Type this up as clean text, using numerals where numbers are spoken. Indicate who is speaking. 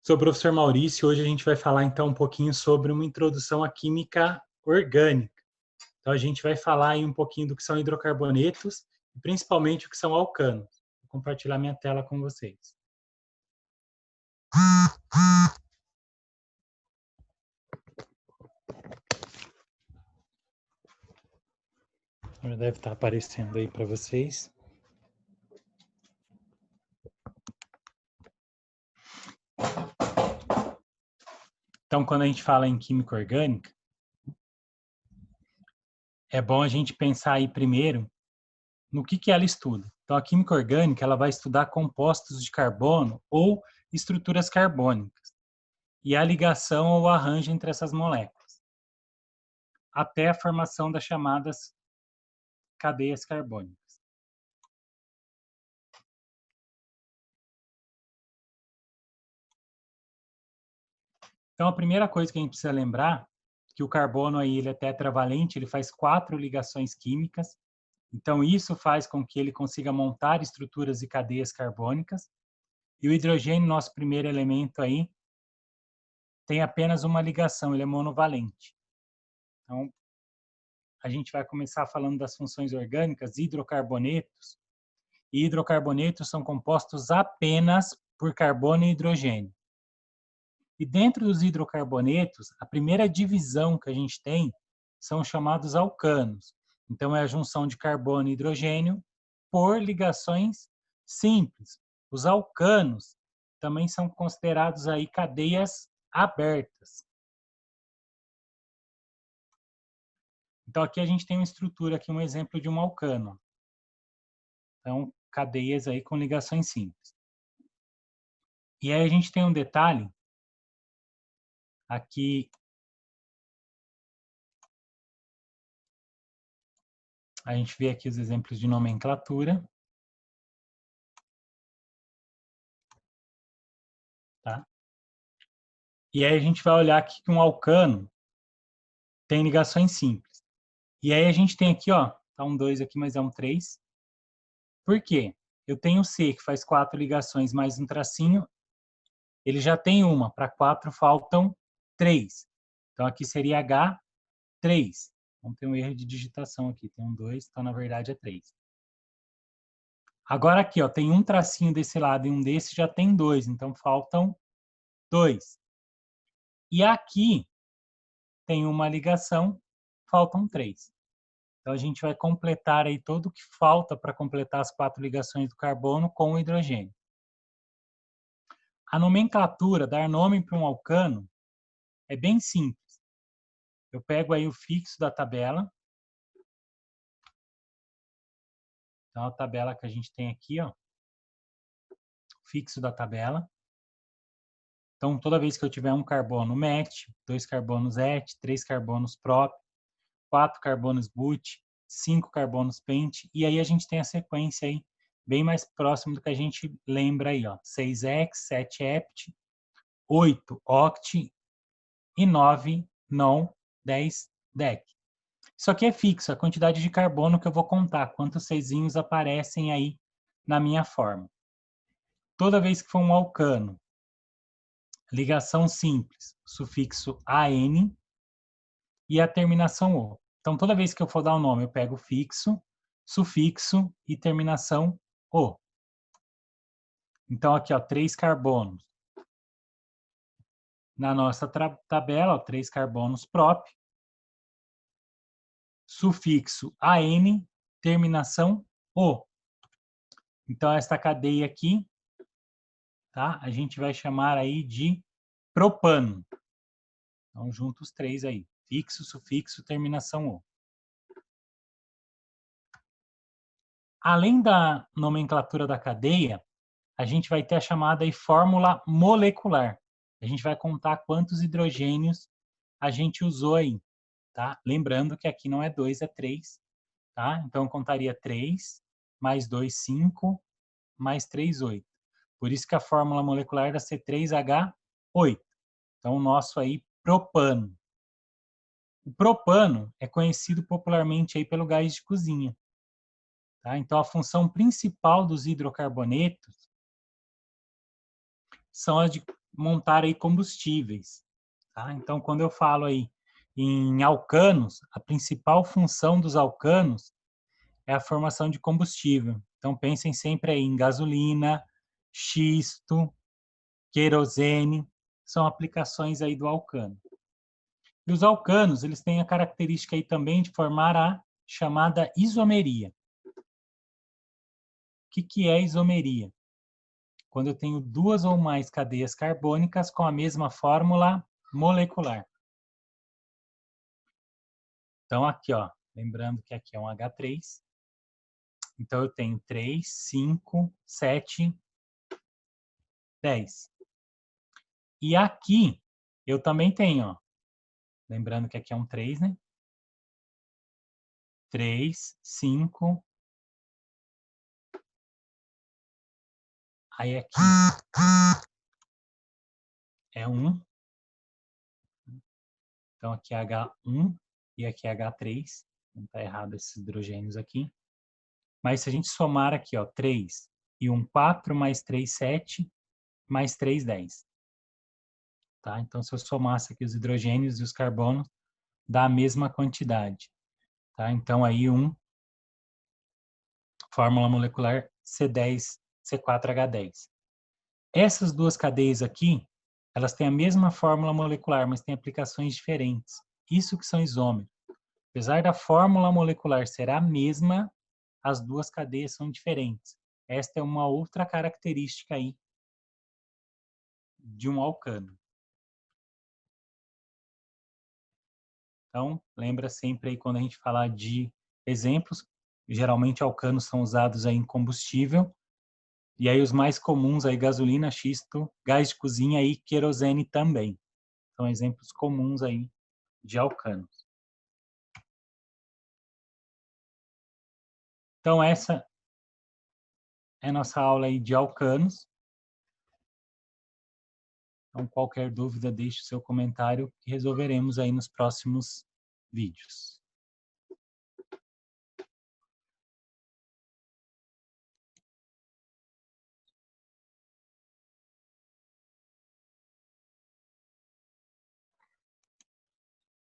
Speaker 1: Sou o professor Maurício e hoje a gente vai falar então um pouquinho sobre uma introdução à química orgânica. Então a gente vai falar aí um pouquinho do que são hidrocarbonetos e principalmente o que são alcanos. Vou compartilhar minha tela com vocês. Já deve estar aparecendo aí para vocês. Então, quando a gente fala em química orgânica, é bom a gente pensar aí primeiro no que ela estuda. Então, a química orgânica ela vai estudar compostos de carbono ou estruturas carbônicas e a ligação ou arranjo entre essas moléculas, até a formação das chamadas cadeias carbônicas. Então, a primeira coisa que a gente precisa lembrar que o carbono aí ele é tetravalente, ele faz 4 ligações químicas. Então, isso faz com que ele consiga montar estruturas e cadeias carbônicas. E o hidrogênio, nosso primeiro elemento aí, tem apenas uma ligação, ele é monovalente. Então, a gente vai começar falando das funções orgânicas, hidrocarbonetos. E hidrocarbonetos são compostos apenas por carbono e hidrogênio. E dentro dos hidrocarbonetos, a primeira divisão que a gente tem são os chamados alcanos. Então, é a junção de carbono e hidrogênio por ligações simples. Os alcanos também são considerados aí cadeias abertas. Então, aqui a gente tem uma estrutura, aqui um exemplo de um alcano. Então, cadeias aí com ligações simples. E aí a gente tem um detalhe, aqui a gente vê aqui os exemplos de nomenclatura. Tá? E aí a gente vai olhar aqui que um alcano tem ligações simples. E aí a gente tem aqui, ó, tá um 2 aqui, mas é um 3. Por quê? Eu tenho C, que faz 4 ligações mais um tracinho, ele já tem uma, para 4 faltam 3. Então aqui seria H3. Vamos ter um erro de digitação aqui, tem um 2, então na verdade é 3. Agora aqui, ó, tem um tracinho desse lado e um desse já tem 2, então faltam 2. E aqui tem uma ligação, faltam 3. Então, a gente vai completar aí todo o que falta para completar as 4 ligações do carbono com o hidrogênio. A nomenclatura, dar nome para um alcano, é bem simples. Eu pego aí o fixo da tabela. Então, a tabela que a gente tem aqui, ó, fixo da tabela. Então, toda vez que eu tiver um carbono MET, 2 carbonos ET, 3 carbonos PROP, 4 carbonos BUT, 5 carbonos PENT, e aí a gente tem a sequência aí, bem mais próximo do que a gente lembra aí, ó, 6-hex, 7-hept, 8 oct e 9 non, 10 dec. Isso aqui é fixo, a quantidade de carbono que eu vou contar, quantos seisinhos aparecem aí na minha forma. Toda vez que for um alcano, ligação simples, sufixo AN e a terminação O. Então, toda vez que eu for dar o nome, eu pego fixo, sufixo e terminação O. Então, aqui, ó, 3 carbonos. Na nossa tabela, ó, 3 carbonos prop, sufixo AN, terminação O. Então, esta cadeia aqui, tá? A gente vai chamar aí de propano. Então, junto os 3 aí. Fixo, sufixo, terminação O. Além da nomenclatura da cadeia, a gente vai ter a chamada aí fórmula molecular. A gente vai contar quantos hidrogênios a gente usou aí, tá? Lembrando que aqui não é 2, é 3, tá? Então, eu contaria 3, mais 2, 5, mais 3, 8. Por isso que a fórmula molecular da C3H8. Então, o nosso aí, propano. O propano é conhecido popularmente aí pelo gás de cozinha. Tá? Então, a função principal dos hidrocarbonetos são as de montar aí combustíveis, tá? Então, quando eu falo aí em alcanos, a principal função dos alcanos é a formação de combustível. Então, pensem sempre aí em gasolina, xisto, querosene, são aplicações aí do alcano. E os alcanos, eles têm a característica aí também de formar a chamada isomeria. O que é isomeria? Quando eu tenho duas ou mais cadeias carbônicas com a mesma fórmula molecular. Então, aqui, ó, lembrando que aqui é um H3. Então, eu tenho 3, 5, 7, 10. E aqui, eu também tenho, ó, lembrando que aqui é um 3, né? 3, 5. Aí aqui é 1. Então, aqui é H1 e aqui é H3. Não está errado esses hidrogênios aqui. Mas se a gente somar aqui, ó, 3 e 1, 4, mais 3, 7, mais 3, 10. Tá? Então, se eu somasse aqui os hidrogênios e os carbonos, dá a mesma quantidade. Tá? Então, aí fórmula molecular C10, C4H10. Essas duas cadeias aqui, elas têm a mesma fórmula molecular, mas têm aplicações diferentes. Isso que são isômeros. Apesar da fórmula molecular ser a mesma, as duas cadeias são diferentes. Esta é uma outra característica aí de um alcano. Então, lembra sempre aí quando a gente falar de exemplos, geralmente alcanos são usados aí em combustível, e aí os mais comuns aí gasolina, xisto, gás de cozinha e querosene também. São exemplos comuns aí de alcanos. Então essa é a nossa aula aí de alcanos. Então qualquer dúvida deixe o seu comentário que resolveremos aí nos próximos vídeos.